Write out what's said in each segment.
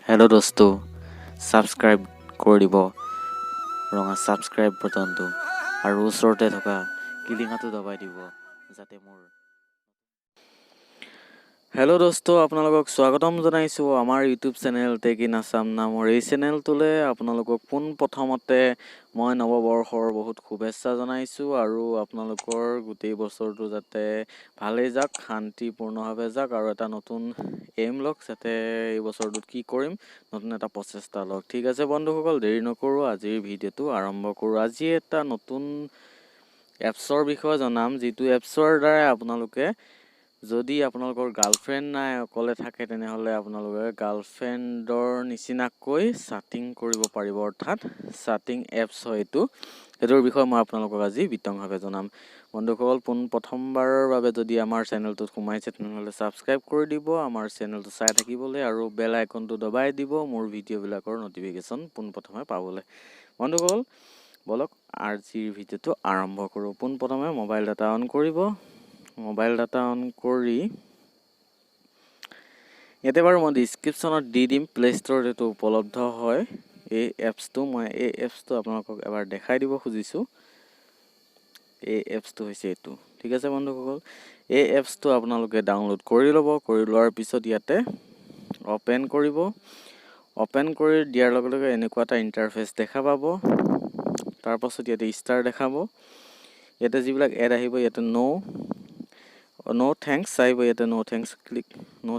hello दोस्तों subscribe কৰি দিব ৰঙা সাবস্ক্ৰাইব বটনটো আৰু ওচৰতে থকা কিলিঙাটো দবাই দিব যাতে মোৰ हेलो दोस्तों আপোনালোকক স্বাগতম জনাইছো আমাৰ YouTube channel tech in Assam নামৰ এই চেনেলটোলে আপোনালোকক পোন প্ৰথমতে মই নৱবৰ্ষৰ বহুত শুভেচ্ছা জনাইছো আৰু আপোনালোকৰ গোটেই বছৰটো যাতে ভালে যাক শান্তিপূৰ্ণভাৱে যাক আৰু এটা নতুন এম লক যাতে এই বছৰটোত কি কৰিম নতুন এটা প্ৰচেষ্টা লওক ঠিক আছে বন্ধুসকল দেৰি নকৰো আজিৰ ভিডিঅটো আৰম্ভ কৰো আজি এটা নতুন এপছৰ বিষয়ে জনাম যিটো এপছৰ দ্বাৰা আপোনালোকে যদি আপোনালোকৰ গাৰ্লফ্ৰেণ্ড নাই অকলে থাকে তেনেহলে আপোনালোকে গাৰ্লফ্ৰেণ্ডৰ নিচিনাকৈ চাটিং কৰিব পাৰিব অৰ্থাৎ চাটিং এপছ হয় এটোৰ বিষয়ে মই আপোনালোকক আজি বিতংভাৱে জনাম বন্ধুসকল পোন প্ৰথমবাৰৰ বাবে যদি আমাৰ চেনেলটোত সোমাইছে তেনেহলে সাবস্ক্ৰাইব কৰি দিব আমাৰ চেনেলটো চাই থাকিবলৈ আৰু বেল আইকনটো দবাই দিব মোৰ ভিডিঅ'বিলাকৰ নটিফিকেশ্যন পোন প্ৰথমে পাবলৈ বন্ধুসকল বলক আজিৰ ভিডিঅ'টো আৰম্ভ কৰোঁ পোন প্ৰথমে মোবাইল ডাটা অন কৰিব মোবাইল ডাটা অন কৰি ইয়াতে বাৰু মই ডেসক্ৰিপচনত দি দিম প্লে ষ্টৰত এটো উপলব্ধ হয় এই এপছটো মই এই এপছটো আপোনালোকক এবাৰ দেখাই দিব খুজিছো এই এপছটো হৈছে এটো ঠিক আছে বন্ধুসকল এই এপছটো আপোনালোকে ডাউনলোড কৰি ল'ব কৰি লোৱাৰ পিছত ইয়াতে ওপেন কৰিব ওপেন কৰি দিয়াৰ লগে লগে এনেকুৱা এটা ইন্টাৰফেস দেখা পাব তাৰ পাছত ইয়াতে ষ্টাৰ দেখাব ইয়াতে যিবিলাক এড আহিব ইয়াতে নো থ্যাঙ্কস আহিব ইয়াতে নো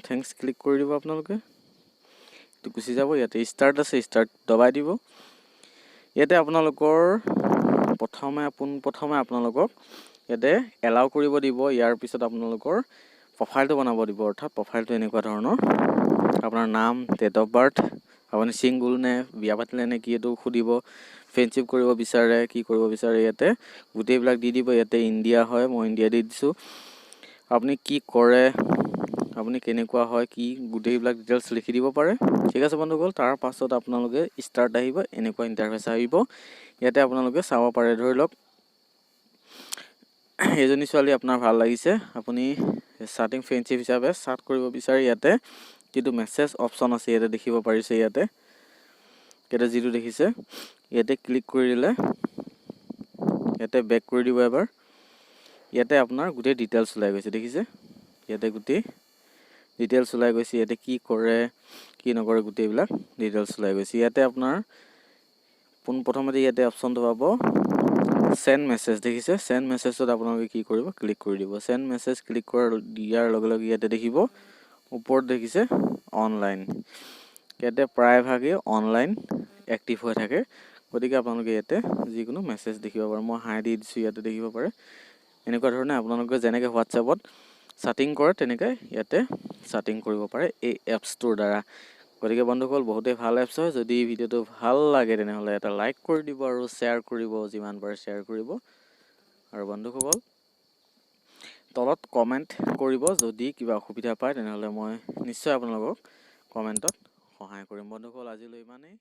থ্যাঙ্কস ক্লিক কৰি দিব আপোনালোকে তো গুচি যাব ইয়াতে ষ্টাৰ্ট আছে ষ্টাৰ্ট দবাই দিব ইয়াতে আপোনালোকৰ প্ৰথমে আপোনালোকক ইয়াতে এলাউ কৰিব দিব ইয়াৰ পিছত আপোনালোকৰ প্ৰফাইলটো বনাব দিব অৰ্থাৎ প্ৰফাইলটো এনেকুৱা ধৰণৰ আপোনাৰ নাম ডেট অফ বাৰ্থ আপুনি সিঙ্গল নে বিয়া পাতিলে নে কি এটো খুদিব ফ্ৰেণ্ডশিপ কৰিব বিচাৰে কি কৰিব বিচাৰে ইয়াতে গুটেইবিলাক দি দিব ইয়াতে ইন্ডিয়া হয় মই ইন্ডিয়া দি দিছো আপুনি কি কৰে আপুনি কেনেকুৱা হয় কি গুটেইবিলাক ডিটেইলছ লিখি দিব পাৰে ঠিক আছে বন্ধুসকল তাৰ পাছত আপোনালোকে ষ্টাৰ্ট আহিব এনেকুৱা ইন্টাৰফেস আহিব ইয়াতে আপোনালোকে চাব পাৰে ধৰি লওক এজনী ছোৱালী আপোনাৰ ভাল লাগিছে আপুনি ষ্টাৰ্টিং ফ্ৰেণ্ডশিপ হিচাপে ষ্টাৰ্ট কৰিব বিচাৰে ইয়াতে কিন্তু মেছেজ অপচন আছে ইয়াতে দেখিব পাৰিছে ইয়াতে যেটো দেখিছে ইয়াতে ক্লিক কৰি দিলে ইয়াতে বেক কৰি দিব এবাৰ ইয়াতে আপোনাৰ গুটেই ডিটেইলছ ওলাই গৈছে দেখিছে ইয়াতে গুটেই ডিটেইলছ ওলাই গৈছে ইয়াতে কি কৰে কি নকৰে গুটেইবিলাক ডিটেইলছ ওলাই গৈছে ইয়াতে আপোনাৰ পোন প্ৰথমতে ইয়াতে অপচনটো পাব সেন্ড মেছেজ দেখিছে সেন্ড মেছেজত আপোনালোকে কি কৰিব ক্লিক কৰি দিব সেন্ড মেছেজ ক্লিক দিয়াৰ লগে লগে ইয়াতে দেখিব ওপৰত দেখিছে অনলাইন ইয়াতে প্ৰায়ভাগে অনলাইন এক্টিভ হৈ থাকে গতিকে আপোনালোকে ইয়াতে যিকোনো মেছেজ দেখিব পাৰে মই হাই দি দিছো ইয়াতে দেখিব পাৰে এনেকুৱা ধৰণে আপোনালোকে যেনেকৈ হোৱাটছএপত চাটিং কৰে তেনেকৈ ইয়াতে চাটিং কৰিব পাৰে এই এপছটোৰ দ্বাৰা গতিকে বন্ধুসকল বহুতে ভাল এপছ হয় যদি ভিডিঅটো ভাল লাগে তেনেহলে এটা লাইক কৰি দিব আৰু শেয়াৰ কৰিব যিমান পাৰে শেয়াৰ কৰিব আৰু বন্ধুসকল তলত কমেন্ট কৰিব যদি কিবা অসুবিধা পায় তেনেহলে মই নিশ্চয় আপোনালোকক কমেন্টত সহায় কৰিম বন্ধুসকল আজিলৈ ইমানেই